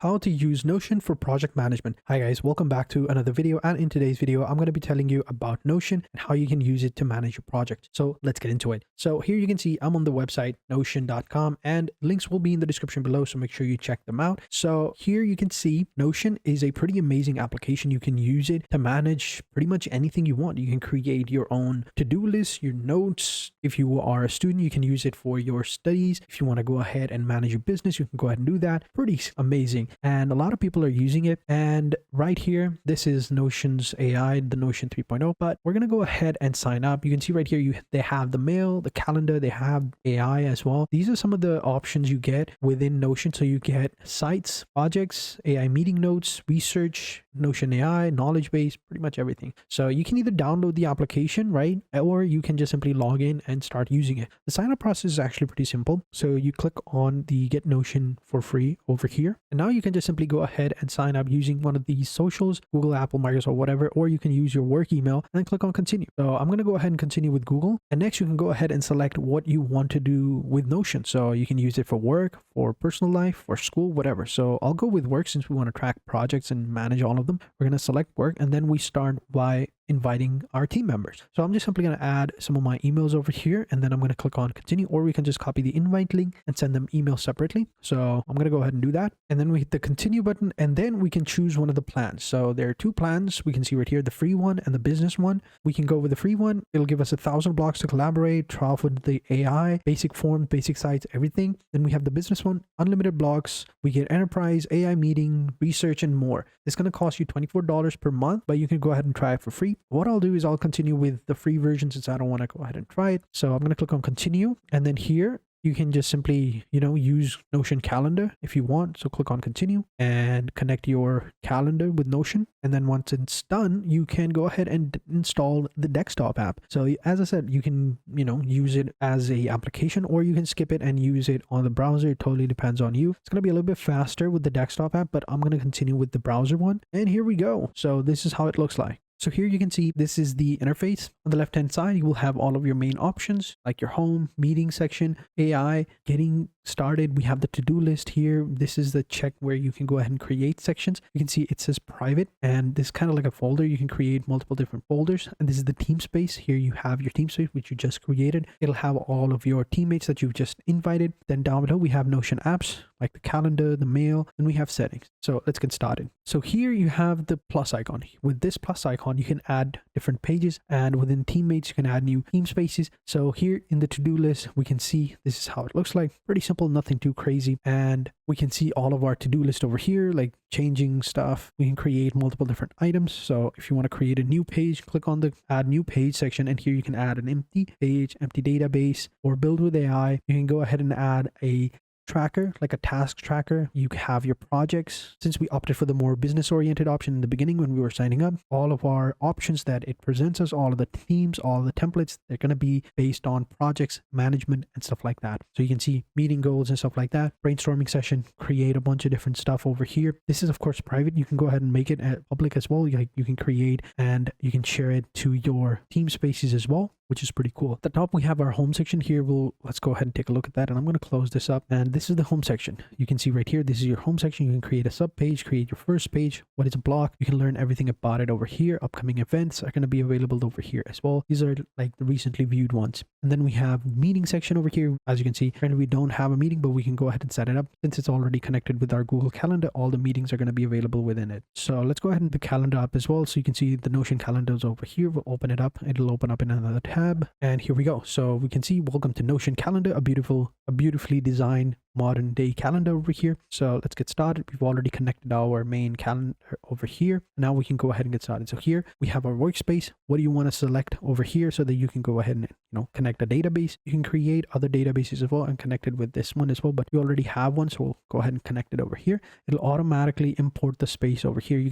How to use Notion for project management. Hi guys, welcome back to another video, and in today's video I'm going to be telling you about Notion and how you can use it to manage your project. So let's get into it. So here you can see I'm on the website notion.com, and links will be in the description below, so make sure you check them out. So here you can see Notion is a pretty amazing application. You can use it to manage pretty much anything you want. You can create your own to-do list, your notes. If you are a student, you can use it for your studies. If you want to go ahead and manage your business, you can go ahead and do that. Pretty amazing. And a lot of people are using it. And right here, this is Notion's AI, the Notion 3.0, but we're going to go ahead and sign up. You can see right here, they have the mail, the calendar, they have AI as well. These are some of the options you get within Notion. So you get sites, projects, AI meeting notes, research, Notion AI, knowledge base, pretty much everything. So you can either download the application, right? Or you can just simply log in and start using it. The sign up process is actually pretty simple. So you click on the Get Notion for free over here. And now you can just simply go ahead and sign up using one of these socials, Google, Apple, Microsoft, whatever, or you can use your work email and then click on continue. So I'm going to go ahead and continue with Google. And next you can go ahead and select what you want to do with Notion. So you can use it for work, for personal life, for school, whatever. So I'll go with work since we want to track projects and manage all of them. We're going to select work, and then we start by inviting our team members. So I'm just simply going to add some of my emails over here, and then I'm going to click on continue, or we can just copy the invite link and send them emails separately. So I'm going to go ahead and do that. And then we hit the continue button, and then we can choose one of the plans. So there are two plans. We can see right here, the free one and the business one. We can go with the free one. It'll give us 1,000 blocks to collaborate, try off with the AI, basic forms, basic sites, everything. Then we have the business one, unlimited blocks. We get enterprise, AI meeting, research, and more. It's going to cost you $24 per month, but you can go ahead and try it for free. What I'll do is I'll continue with the free version since I don't want to go ahead and try it. So I'm going to click on continue, and then here you can just simply, use Notion calendar if you want. So click on continue and connect your calendar with Notion. And then once it's done, you can go ahead and install the desktop app. So as I said, you can, use it as a application, or you can skip it and use it on the browser. It totally depends on you. It's going to be a little bit faster with the desktop app, but I'm going to continue with the browser one. And here we go. So this is how it looks like. So here you can see this is the interface. On the left hand side, you will have all of your main options like your home, meeting section, AI, getting started. We have the to-do list here. This is the check where you can go ahead and create sections. You can see it says private, and this is kind of like a folder. You can create multiple different folders. And this is the team space. Here you have your team space, which you just created. It'll have all of your teammates that you've just invited. Then down below, we have Notion apps like the calendar, the mail, and we have settings. So let's get started. So here you have the plus icon. With this plus icon, you can add different pages, and within teammates, you can add new team spaces. So here in the to-do list, we can see this is how it looks like. Pretty simple, nothing too crazy. And we can see all of our to-do list over here, like changing stuff. We can create multiple different items. So if you want to create a new page, click on the add new page section, and here you can add an empty page, empty database, or build with AI. You can go ahead and add a tracker, like a task tracker. You have your projects. Since we opted for the more business oriented option in the beginning when we were signing up, all of our options that it presents us, all of the themes, all of the templates, they're going to be based on projects, management, and stuff like that. So you can see meeting goals and stuff like that, brainstorming session, create a bunch of different stuff over here. This is of course private. You can go ahead and make it public as well. Like you can create and you can share it to your team spaces as well, which is pretty cool. At the top, we have our home section here. Let's go ahead and take a look at that. And I'm going to close this up. And this is the home section. You can see right here, this is your home section. You can create a sub page, create your first page. What is a block? You can learn everything about it over here. Upcoming events are going to be available over here as well. These are like the recently viewed ones. And then we have meeting section over here. As you can see, currently we don't have a meeting, but we can go ahead and set it up. Since it's already connected with our Google Calendar, all the meetings are going to be available within it. So let's go ahead and the calendar up as well. So you can see the Notion calendars over here. We'll open it up. It'll open up in another tab. And here we go. So we can see welcome to Notion calendar, a beautifully designed modern day calendar over here. So let's get started. We've already connected our main calendar over here. Now we can go ahead and get started. So here we have our workspace. What do you want to select over here so that you can go ahead and connect a database? You can create other databases as well and connect it with this one as well, but we already have one, so we'll go ahead and connect it over here. It'll automatically import the space over here. We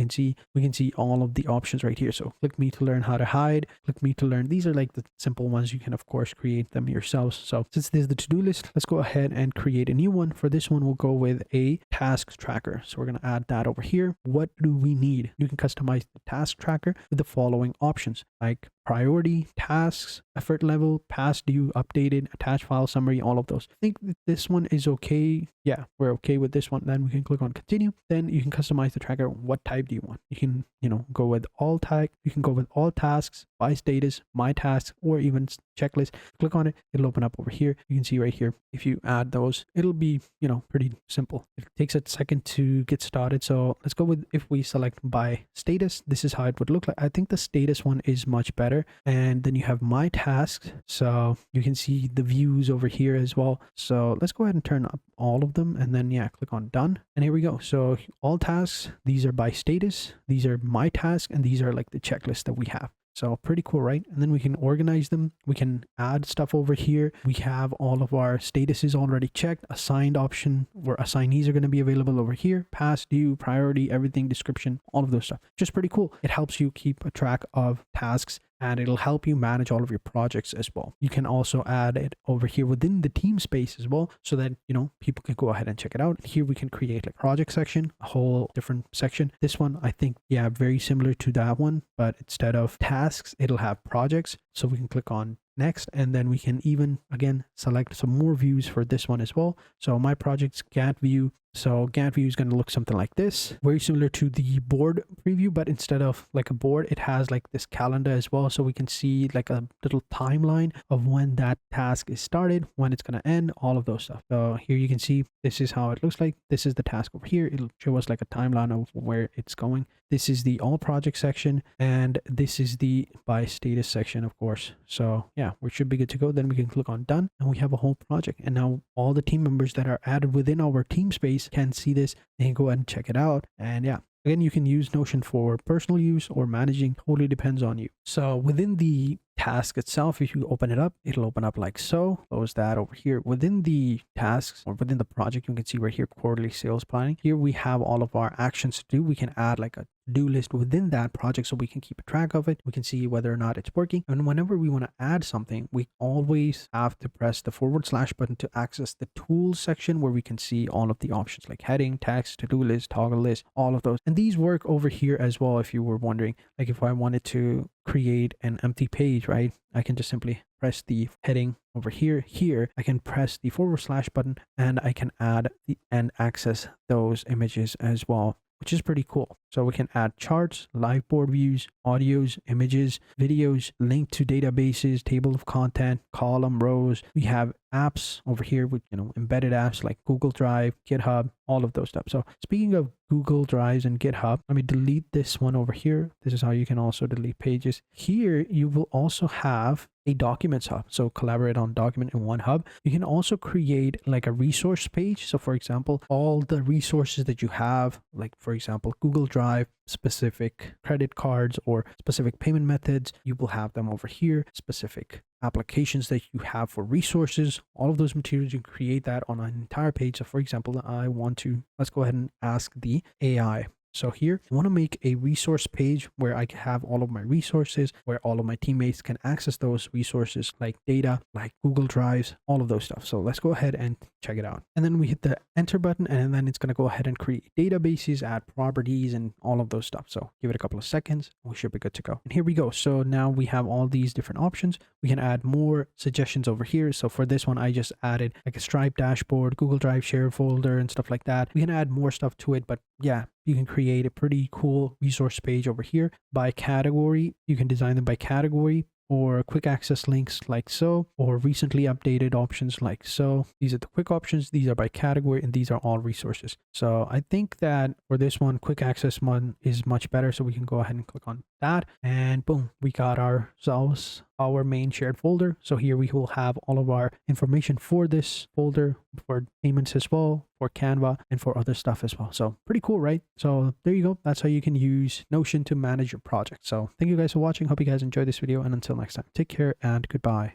can see all of the options right here. So click me to learn how to hide, click me to learn. These are like the simple ones. You can of course create them yourselves. So since this is the to-do list, let's go ahead and create a new one. For this one, we'll go with a task tracker. So we're going to add that over here. What do we need? You can customize the task tracker with the following options, like priority, tasks, effort level, past due, updated, attached file summary, all of those. I think that this one is okay. Yeah, we're okay with this one. Then we can click on continue. Then you can customize the tracker. What type do you want? You can, go with all type. You can go with all tasks, by status, my tasks, or even checklist. Click on it. It'll open up over here. You can see right here. If you add those, it'll be, pretty simple. It takes a second to get started. So let's go with, if we select by status, this is how it would look like. I think the status one is much better. And then you have my tasks. So you can see the views over here as well. So let's go ahead and turn up all of them, and then click on done, and here we go. So all tasks, these are by status, these are my task, and these are like the checklist that we have. So pretty cool, right? And then we can organize them. We can add stuff over here. We have all of our statuses already checked. Assigned option where assignees are going to be available over here. Past due, priority, everything, description, all of those stuff. Just pretty cool. It helps you keep a track of tasks, and it'll help you manage all of your projects as well. You can also add it over here within the team space as well, so that, people can go ahead and check it out. Here we can create like project section, a whole different section. This one, I think, very similar to that one, but instead of tasks, it'll have projects. So we can click on next, and then we can even, again, select some more views for this one as well. So my project's Gantt view. So Gantt view is going to look something like this, very similar to the board preview, but instead of like a board, it has like this calendar as well. So we can see like a little timeline of when that task is started, when it's going to end, all of those stuff. So here you can see, this is how it looks like. This is the task over here. It'll show us like a timeline of where it's going. This is the all project section, and this is the by status section, of course. So yeah, we should be good to go. Then we can click on done, and we have a whole project. And now all the team members that are added within our team space can see this. They can go ahead and check it out. And yeah, again, you can use Notion for personal use or managing. Totally depends on you. So within the task itself, if you open it up, it'll open up like so. Close that over here. Within the tasks or within the project, you can see right here, quarterly sales planning. Here we have all of our actions to do. We can add like a to-do list within that project so we can keep a track of it. We can see whether or not it's working. And whenever we want to add something, we always have to press the / button to access the tools section, where we can see all of the options like heading, text, to-do list, toggle list, all of those. And these work over here as well. If you were wondering, like if I wanted to create an empty page, right, I can just simply press the heading over here. Here I can press the / button, and I can add and access those images as well, which is pretty cool. So we can add charts, live board views, audios, images, videos, link to databases, table of content, column, rows. We have apps over here with, embedded apps like Google Drive, GitHub, all of those stuff. So speaking of Google Drives and GitHub, let me delete this one over here. This is how you can also delete pages. Here you will also have a documents hub. So collaborate on document in one hub. You can also create like a resource page. So for example, all the resources that you have, like for example, Google Drive, specific credit cards or specific payment methods, you will have them over here. Specific applications that you have for resources, all of those materials, you create that on an entire page. So for example, let's go ahead and ask the AI. So here, I want to make a resource page where I can have all of my resources, where all of my teammates can access those resources like data, like Google Drives, all of those stuff. So let's go ahead and check it out. And then we hit the enter button, and then it's going to go ahead and create databases, add properties, and all of those stuff. So give it a couple of seconds, and we should be good to go. And here we go. So now we have all these different options. We can add more suggestions over here. So for this one, I just added like a Stripe dashboard, Google Drive share folder, and stuff like that. We can add more stuff to it, but yeah, you can create a pretty cool resource page over here by category. You can design them by category, or quick access links like so, or recently updated options like so. These are the quick options. These are by category, and these are all resources. So I think that for this one, quick access one is much better. So we can go ahead and click on that, and boom, we got ourselves our main shared folder. So here we will have all of our information for this folder, for payments as well, for Canva, and for other stuff as well. So pretty cool, right? So there you go. That's how you can use Notion to manage your project. So thank you guys for watching. Hope you guys enjoyed this video, and until next time, take care and goodbye.